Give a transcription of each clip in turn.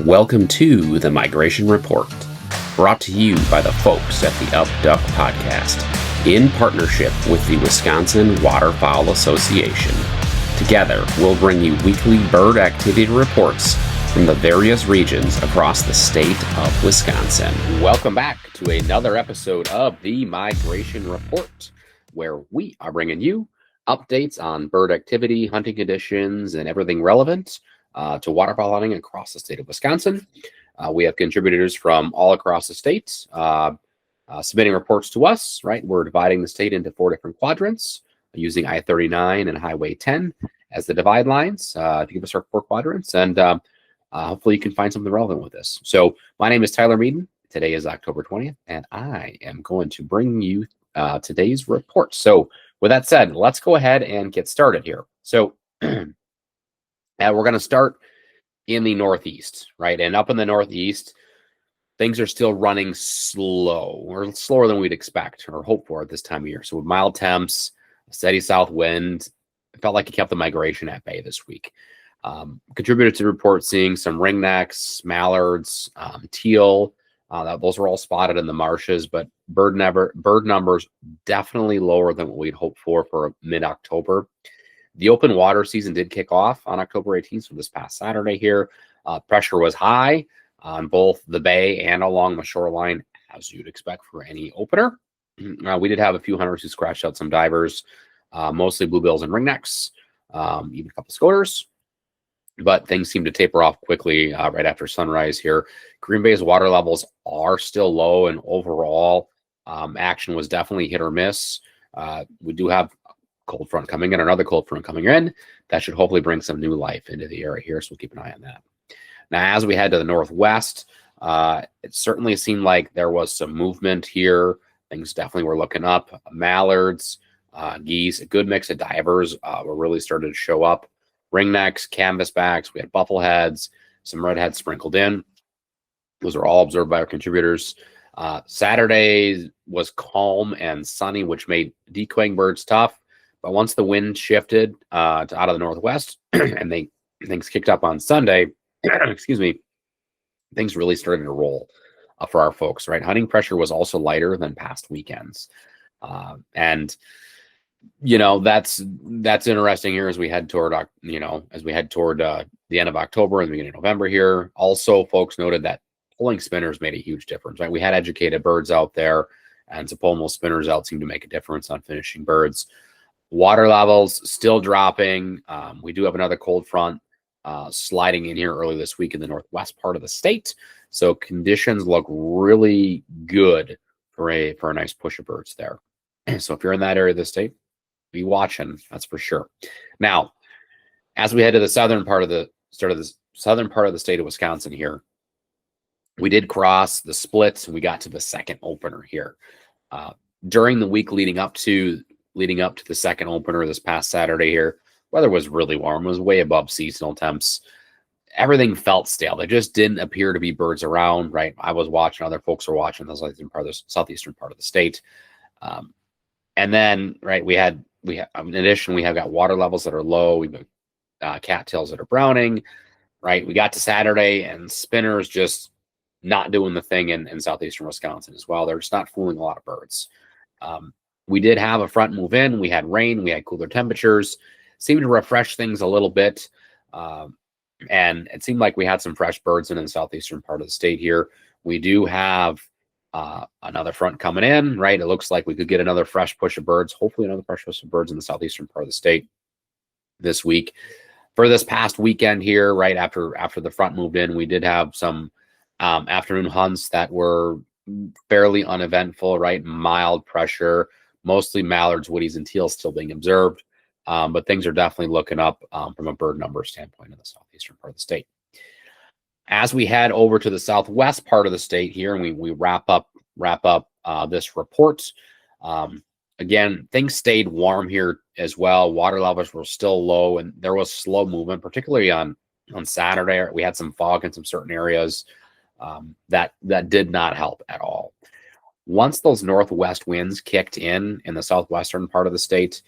Welcome to the Migration Report, brought to you by the folks at the Up Duck Podcast, in partnership with the Wisconsin Waterfowl Association. Together, we'll bring you weekly bird activity reports from the various regions across the state of Wisconsin. Welcome back to another episode of the Migration Report, where we are bringing you updates on bird activity, hunting conditions, and everything relevant to waterfowl hunting across the state of Wisconsin. We have contributors from all across the state submitting reports to us, right? We're dividing the state into 4 different quadrants using I-39 and Highway 10 as the divide lines to give us our 4 quadrants. And hopefully you can find something relevant with this. So my name is Tyler Meaden. Today is October 20th, and I am going to bring you today's report. So with that said, let's go ahead and get started here. So we're going to start in the Northeast, right? And up in the Northeast, things are still running slow, or slower than we'd expect or hope for at this time of year. So with mild temps, a steady south wind, it felt like it kept the migration at bay this week. Contributed to the report seeing some ringnecks, mallards, teal. Those were all spotted in the marshes, but bird numbers definitely lower than what we'd hoped for mid-October. The open water season did kick off on October 18th, so this past Saturday here. Pressure was high on both the bay and along the shoreline, as you'd expect for any opener. We did have a few hunters who scratched out some divers, mostly bluebills and ringnecks, even a couple scoters. But things seem to taper off quickly right after sunrise here. Green Bay's water levels are still low, and overall action was definitely hit or miss. We do have cold front coming in, another cold front coming in. That should hopefully bring some new life into the area here, so we'll keep an eye on that. Now, as we head to the northwest, it certainly seemed like there was some movement here. Things definitely were looking up. Mallards, geese, a good mix of divers were really starting to show up. Ringnecks, canvasbacks, we had buffleheads, some redheads sprinkled in. Those are all observed by our contributors. Saturday was calm and sunny, which made decoying birds tough. But once the wind shifted out of the northwest and things kicked up on Sunday, excuse me, things really started to roll for our folks, right? Hunting pressure was also lighter than past weekends. And you know, that's interesting here as we head toward, the end of October and the beginning of November here. Also, folks noted that pulling spinners made a huge difference, right? We had educated birds out there, and so pulling those spinners out seemed to make a difference on finishing birds. Water levels still dropping. We do have another cold front sliding in here early this week in the northwest part of the state. So conditions look really good for a nice push of birds there. So if you're in that area of the state, be watching, that's for sure. Now, as we head to the southern part of the state of Wisconsin here, we did cross the splits and we got to the second opener here. During the week leading up to the second opener this past Saturday here, weather was really warm. It was way above seasonal temps. Everything felt stale. There just didn't appear to be birds around, right? I was watching, other folks were watching the southeastern part of the state. And then, right, we have in addition, we have got water levels that are low. We've got cattails that are browning, right? We got to Saturday and spinners just not doing the thing in southeastern Wisconsin as well. They're just not fooling a lot of birds. We did have a front move in. We had rain. We had cooler temperatures. Seemed to refresh things a little bit. And it seemed like we had some fresh birds in the southeastern part of the state here. We do have another front coming in, right? It looks like we could get another fresh push of birds, hopefully another fresh push of birds in the southeastern part of the state this week. For this past weekend here, right after the front moved in, we did have some afternoon hunts that were fairly uneventful, right? Mild pressure, mostly mallards, woodies, and teals still being observed. But things are definitely looking up from a bird number standpoint in the southeastern part of the state. As we head over to the southwest part of the state here, and we wrap up this report. Again, things stayed warm here as well. Water levels were still low, and there was slow movement, particularly on Saturday. We had some fog in some certain areas that did not help at all. Once those northwest winds kicked in the southwestern part of the state,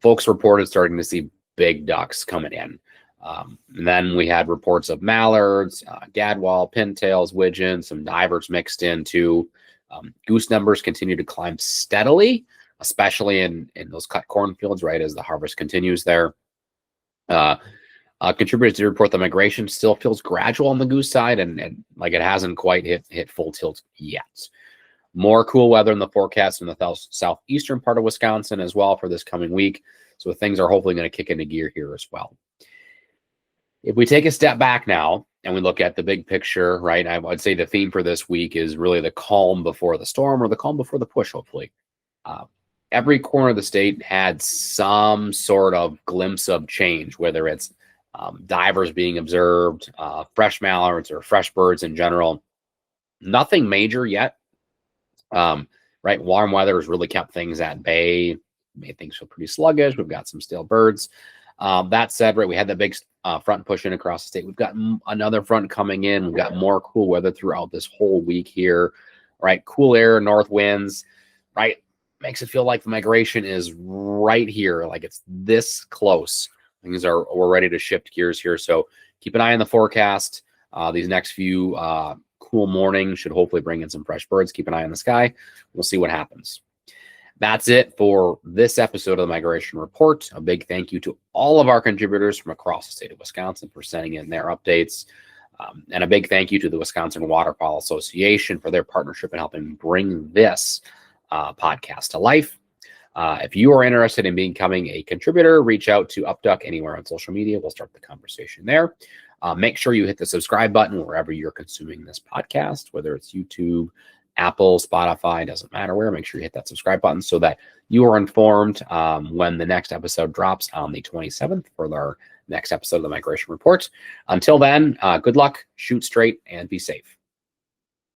folks reported starting to see big ducks coming in. And then we had reports of mallards, gadwall, pintails, widgeons, some divers mixed in too. Goose numbers continue to climb steadily, especially in those cut cornfields, right, as the harvest continues there. Contributors to report the migration still feels gradual on the goose side, and like it hasn't quite hit full tilt yet. More cool weather in the forecast in the southeastern part of Wisconsin as well for this coming week. So things are hopefully going to kick into gear here as well. If we take a step back now and we look at the big picture, right, I would say the theme for this week is really the calm before the storm, or the calm before the push, hopefully. Every corner of the state had some sort of glimpse of change, whether it's divers being observed, fresh mallards or fresh birds in general. Nothing major yet. Right, warm weather has really kept things at bay, made things feel pretty sluggish. We've got some stale birds. That said, right, we had the big front pushing across the state. We've got another front coming in. We've got more cool weather throughout this whole week here, right? Cool air, north winds, right? Makes it feel like the migration is right here, like it's this close. We're ready to shift gears here. So keep an eye on the forecast. These next few cool mornings should hopefully bring in some fresh birds. Keep an eye on the sky. We'll see what happens. That's it for this episode of the Migration Report. A big thank you to all of our contributors from across the state of Wisconsin for sending in their updates. And a big thank you to the Wisconsin Waterfowl Association for their partnership in helping bring this podcast to life. If you are interested in becoming a contributor, reach out to UpDuck anywhere on social media. We'll start the conversation there. Make sure you hit the subscribe button wherever you're consuming this podcast, whether it's YouTube, Apple, Spotify, doesn't matter where. Make sure you hit that subscribe button so that you are informed when the next episode drops on the 27th for our next episode of the Migration Report. Until then, good luck, shoot straight, and be safe.